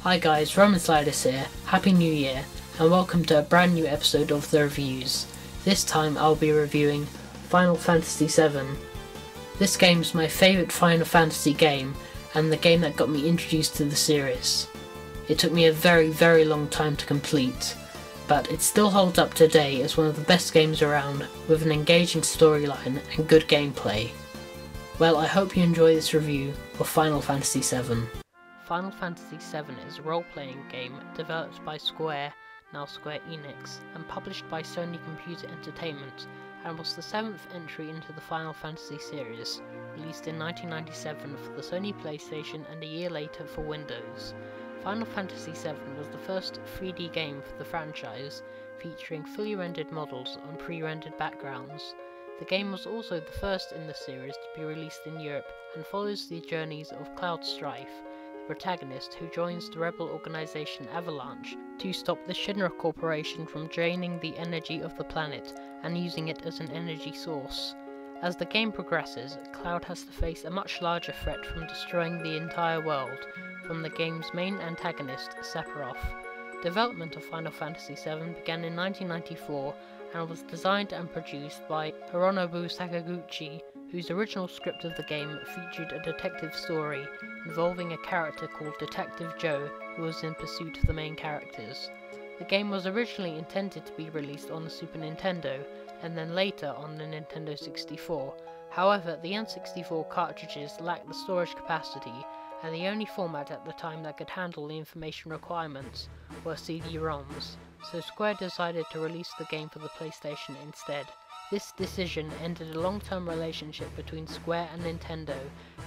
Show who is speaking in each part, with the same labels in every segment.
Speaker 1: Hi guys, Roman Sliders here, Happy New Year, and welcome to a brand new episode of the Reviewz. This time I'll be reviewing Final Fantasy VII. This game's my favourite Final Fantasy game, and the game that got me introduced to the series. It took me a very long time to complete, but it still holds up today as one of the best games around, with an engaging storyline and good gameplay. Well, I hope you enjoy this review of Final Fantasy VII. Final Fantasy VII is a role-playing game developed by Square, now Square Enix, and published by Sony Computer Entertainment, and was the 7th entry into the Final Fantasy series, released in 1997 for the Sony PlayStation and a year later for Windows. Final Fantasy VII was the first 3D game for the franchise, featuring fully rendered models on pre-rendered backgrounds. The game was also the first in the series to be released in Europe, and follows the journeys of Cloud Strife, protagonist who joins the rebel organization Avalanche to stop the Shinra Corporation from draining the energy of the planet and using it as an energy source. As the game progresses, Cloud has to face a much larger threat from destroying the entire world from the game's main antagonist, Sephiroth. Development of Final Fantasy VII began in 1994 and was designed and produced by Hironobu Sakaguchi, whose original script of the game featured a detective story involving a character called Detective Joe, who was in pursuit of the main characters. The game was originally intended to be released on the Super Nintendo, and then later on the Nintendo 64. However, the N64 cartridges lacked the storage capacity, and the only format at the time that could handle the information requirements were CD-ROMs, so Square decided to release the game for the PlayStation instead. This decision ended a long-term relationship between Square and Nintendo,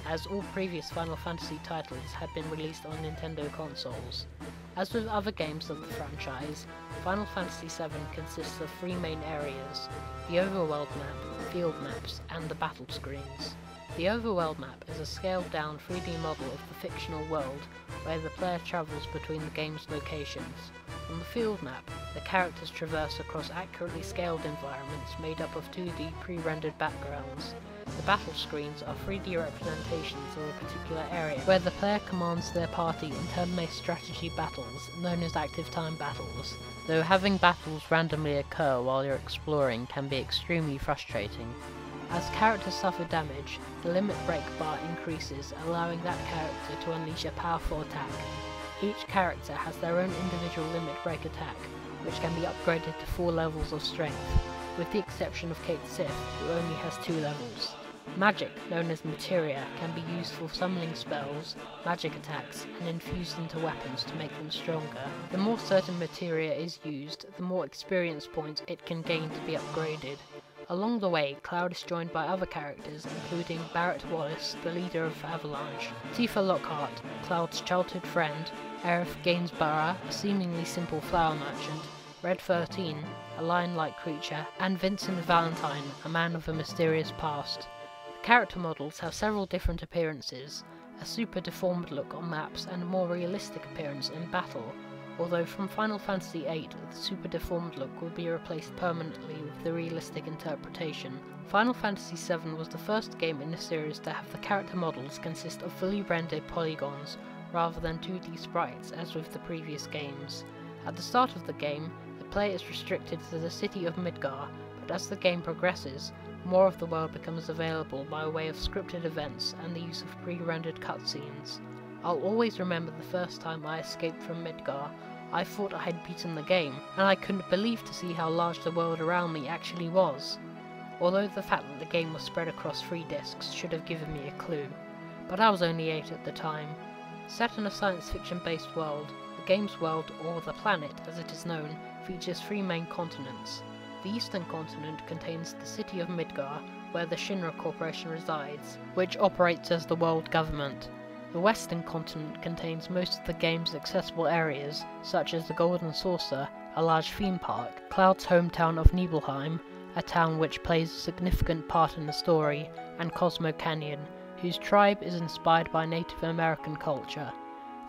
Speaker 1: as all previous Final Fantasy titles had been released on Nintendo consoles. As with other games of the franchise, Final Fantasy VII consists of three main areas: the overworld map, field maps, and the battle screens. The overworld map is a scaled-down 3D model of the fictional world, where the player travels between the game's locations. On the field map, the characters traverse across accurately scaled environments made up of 2D pre-rendered backgrounds. The battle screens are 3D representations of a particular area, where the player commands their party in turn-based strategy battles, known as active time battles, though having battles randomly occur while you're exploring can be extremely frustrating. As characters suffer damage, the limit break bar increases, allowing that character to unleash a powerful attack. Each character has their own individual limit break attack, which can be upgraded to 4 levels of strength, with the exception of Cait Sith, who only has 2 levels. Magic, known as materia, can be used for summoning spells, magic attacks, and infused into weapons to make them stronger. The more certain materia is used, the more experience points it can gain to be upgraded. Along the way, Cloud is joined by other characters, including Barrett Wallace, the leader of Avalanche, Tifa Lockhart, Cloud's childhood friend, Aerith Gainsborough, a seemingly simple flower merchant, Red 13, a lion-like creature, and Vincent Valentine, a man with a mysterious past. The character models have several different appearances, a super deformed look on maps and a more realistic appearance in battle, although from Final Fantasy VIII the super deformed look will be replaced permanently with the realistic interpretation. Final Fantasy VII was the first game in the series to have the character models consist of fully rendered polygons, rather than 2D sprites as with the previous games. At the start of the game, the player is restricted to the city of Midgar, but as the game progresses, more of the world becomes available by way of scripted events and the use of pre-rendered cutscenes. I'll always remember the first time I escaped from Midgar. I thought I had beaten the game, and I couldn't believe to see how large the world around me actually was, although the fact that the game was spread across 3 discs should have given me a clue, but I was only 8 at the time. Set in a science fiction based world, the game's world, or the planet as it is known, features 3 main continents. The eastern continent contains the city of Midgar, where the Shinra Corporation resides, which operates as the world government. The western continent contains most of the game's accessible areas, such as the Golden Saucer, a large theme park, Cloud's hometown of Nibelheim, a town which plays a significant part in the story, and Cosmo Canyon, whose tribe is inspired by Native American culture.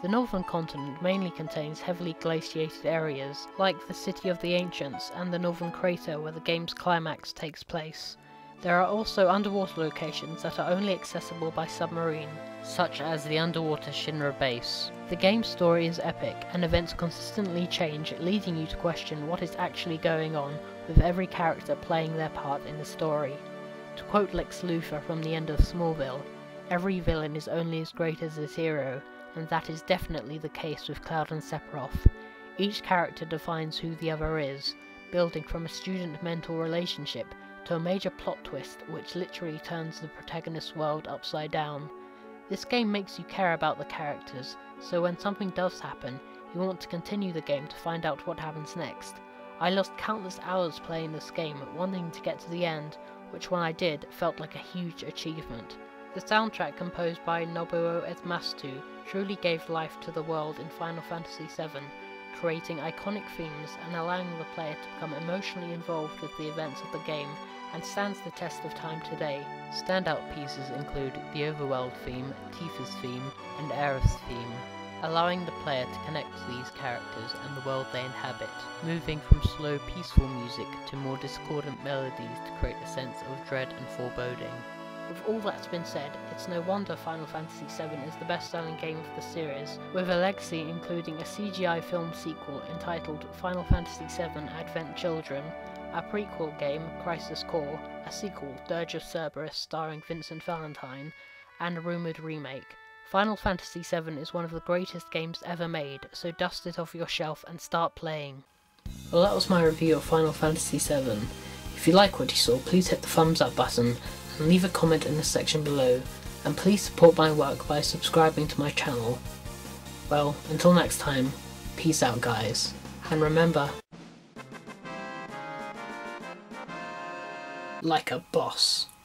Speaker 1: The northern continent mainly contains heavily glaciated areas, like the City of the Ancients and the northern crater where the game's climax takes place. There are also underwater locations that are only accessible by submarine, such as the underwater Shinra base. The game's story is epic, and events consistently change, leading you to question what is actually going on, with every character playing their part in the story. To quote Lex Luthor from the end of Smallville, "Every villain is only as great as his hero," and that is definitely the case with Cloud and Sephiroth. Each character defines who the other is, building from a student-mentor relationship to a major plot twist which literally turns the protagonist's world upside down. This game makes you care about the characters, so when something does happen, you want to continue the game to find out what happens next. I lost countless hours playing this game, wanting to get to the end, which when I did, felt like a huge achievement. The soundtrack, composed by Nobuo Uematsu, truly gave life to the world in Final Fantasy VII, creating iconic themes and allowing the player to become emotionally involved with the events of the game, and stands the test of time today. Standout pieces include the Overworld theme, Tifa's theme, and Aerith's theme, allowing the player to connect to these characters and the world they inhabit, moving from slow, peaceful music to more discordant melodies to create a sense of dread and foreboding. With all that's been said, it's no wonder Final Fantasy VII is the best-selling game of the series, with a legacy including a CGI film sequel entitled Final Fantasy VII Advent Children, a prequel game, Crisis Core, a sequel, Dirge of Cerberus starring Vincent Valentine, and a rumoured remake. Final Fantasy VII is one of the greatest games ever made, so dust it off your shelf and start playing. Well, that was my review of Final Fantasy VII. If you like what you saw, please hit the thumbs up button and leave a comment in the section below, and please support my work by subscribing to my channel. Well, until next time, peace out guys, and remember, like a boss.